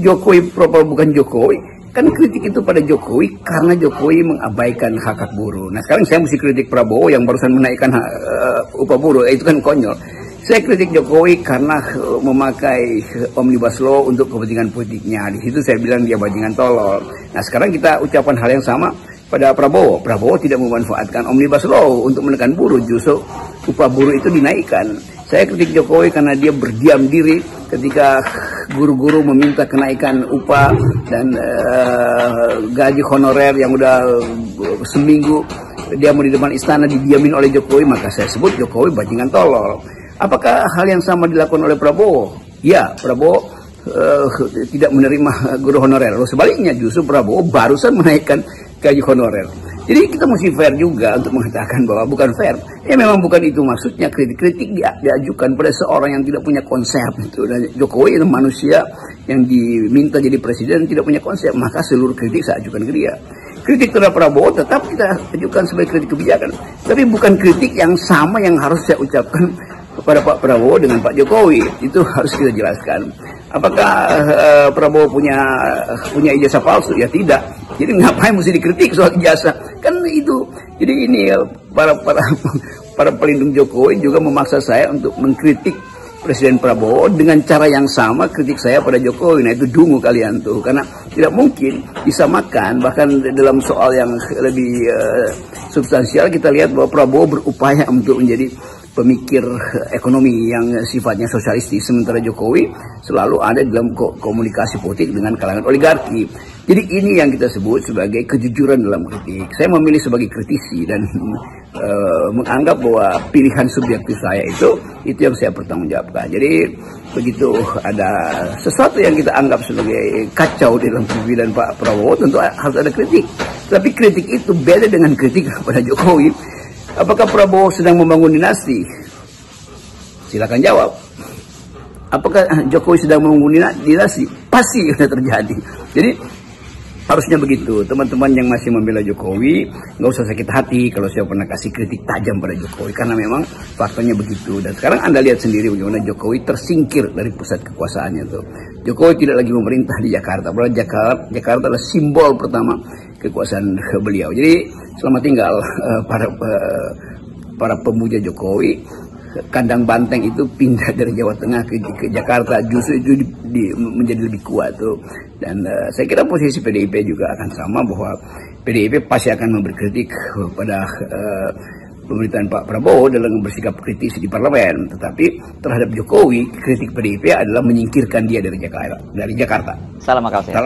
Jokowi propal bukan Jokowi, kan kritik itu pada Jokowi karena Jokowi mengabaikan hak buruh. Nah sekarang saya mesti kritik Prabowo yang barusan menaikkan upah buruh, itu kan konyol. Saya kritik Jokowi karena memakai Omnibus Law untuk kepentingan politiknya. Di situ saya bilang dia bajingan tolol. Nah sekarang kita ucapkan hal yang sama pada Prabowo. Prabowo tidak memanfaatkan Omnibus Law untuk menekan buruh, justru upah buruh itu dinaikkan. Saya kritik Jokowi karena dia berdiam diri ketika guru-guru meminta kenaikan upah dan gaji honorer yang udah seminggu dia mau di depan istana didiamin oleh Jokowi, maka saya sebut Jokowi bajingan tolol. Apakah hal yang sama dilakukan oleh Prabowo? Ya, Prabowo tidak menerima guru honorer. Lalu sebaliknya justru Prabowo barusan menaikkan gaji honorer. Jadi kita mesti fair juga untuk mengatakan bahwa bukan fair. Ya memang bukan itu maksudnya, kritik-kritik diajukan pada seorang yang tidak punya konsep. Dan Jokowi itu manusia yang diminta jadi presiden tidak punya konsep, maka seluruh kritik saya ajukan ke dia. Kritik terhadap Prabowo tetap kita ajukan sebagai kritik kebijakan. Tapi bukan kritik yang sama yang harus saya ucapkan kepada Pak Prabowo dengan Pak Jokowi. Itu harus kita jelaskan. Apakah Prabowo punya ijazah palsu? Ya tidak. Jadi ngapain mesti dikritik soal ijazah? Kan itu. Jadi ini para pelindung Jokowi juga memaksa saya untuk mengkritik Presiden Prabowo dengan cara yang sama kritik saya pada Jokowi. Nah itu dungu kalian tuh, karena tidak mungkin disamakan. Bahkan dalam soal yang lebih substansial kita lihat bahwa Prabowo berupaya untuk menjadi pemikir ekonomi yang sifatnya sosialistis, sementara Jokowi selalu ada dalam komunikasi politik dengan kalangan oligarki. Jadi ini yang kita sebut sebagai kejujuran dalam kritik. Saya memilih sebagai kritisi dan menganggap bahwa pilihan subjektif saya itu yang saya pertanggungjawabkan. Jadi begitu ada sesuatu yang kita anggap sebagai kacau di dalam kepemimpinan Pak Prabowo, tentu harus ada kritik. Tapi kritik itu beda dengan kritik kepada Jokowi. Apakah Prabowo sedang membangun dinasti? Silakan jawab. Apakah Jokowi sedang membangun dinasti? Pasti sudah terjadi. Jadi harusnya begitu. Teman-teman yang masih membela Jokowi, nggak usah sakit hati kalau saya pernah kasih kritik tajam pada Jokowi, karena memang faktanya begitu. Dan sekarang Anda lihat sendiri bagaimana Jokowi tersingkir dari pusat kekuasaannya tuh. Jokowi tidak lagi memerintah di Jakarta. Padahal Jakarta adalah simbol pertama kekuasaan beliau. Jadi selamat tinggal para pemuja Jokowi. Kandang banteng itu pindah dari Jawa Tengah ke Jakarta, justru itu menjadi lebih kuat tuh. Dan saya kira posisi PDIP juga akan sama, bahwa PDIP pasti akan memberi kritik pada pemerintahan Pak Prabowo dalam bersikap kritis di parlemen. Tetapi terhadap Jokowi, kritik PDIP adalah menyingkirkan dia dari Jakarta. Salam akal sehat.